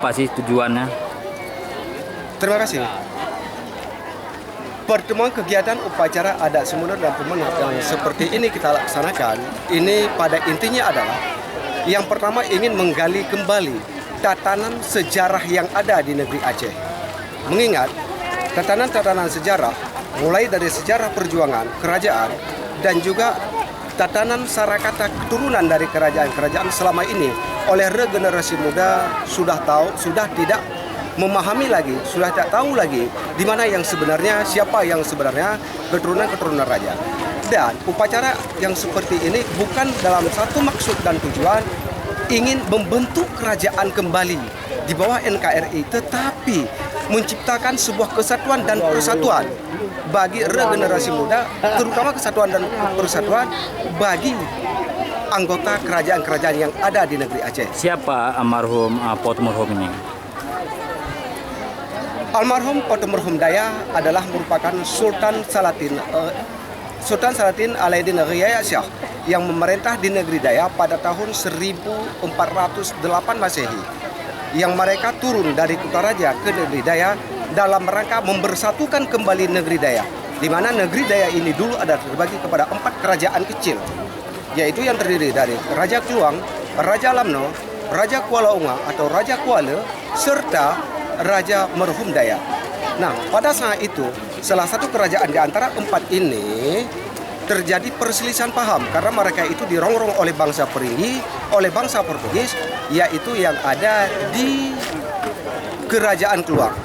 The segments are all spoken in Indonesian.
Apa sih tujuannya? Terima kasih. Pertemuan kegiatan upacara adat Sumeneb dan Pemenang yang seperti ini kita laksanakan, ini pada intinya adalah yang pertama ingin menggali kembali tatanan sejarah yang ada di negeri Aceh. Mengingat tatanan-tatanan sejarah, mulai dari sejarah perjuangan, kerajaan, dan juga tatanan sarakata keturunan dari kerajaan-kerajaan selama ini oleh regenerasi muda sudah tidak memahami lagi, sudah tak tahu lagi di mana yang sebenarnya, siapa yang sebenarnya keturunan-keturunan raja. Dan upacara yang seperti ini bukan dalam satu maksud dan tujuan ingin membentuk kerajaan kembali di bawah NKRI, tetapi menciptakan sebuah kesatuan dan persatuan bagi regenerasi muda, terutama kesatuan dan persatuan bagi anggota kerajaan-kerajaan yang ada di negeri Aceh. Siapa almarhum Potemerhum ini? Almarhum Potemerhum Daya adalah merupakan Sultan Salatin Alaeddin Riyaya Shah yang memerintah di negeri Daya pada tahun 1408 Masehi. Yang mereka turun dari Kutaraja ke negeri Daya dalam rangka membersatukan kembali negeri Daya, di mana negeri Daya ini dulu ada terbagi kepada 4 kerajaan kecil, yaitu yang terdiri dari Raja Kluang, Raja Lamno, Raja Kuala Unga atau Raja Kuala, serta Raja Merhum Daya. Nah, pada saat itu, salah satu kerajaan di antara 4 ini terjadi perselisihan paham karena mereka itu dirongrong oleh bangsa Peringgi, oleh bangsa Portugis, yaitu yang ada di Kerajaan Kluang.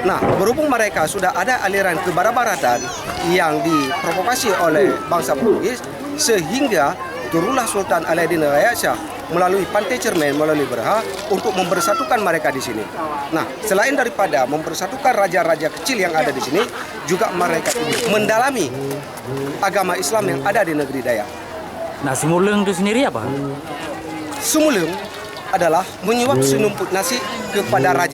Nah, berhubung mereka sudah ada aliran kebarat-baratan yang diprovokasi oleh bangsa Portugis, sehingga turunlah Sultan Alaeddin Riyaya Shah melalui Pantai Cermin, melalui Berhad untuk mempersatukan mereka di sini. Nah, selain daripada mempersatukan raja-raja kecil yang ada di sini, juga mereka mendalami agama Islam yang ada di negeri Daya. Nah, Sumuleng itu sendiri apa? Sumuleng adalah menyuap senumpuk nasi kepada raja.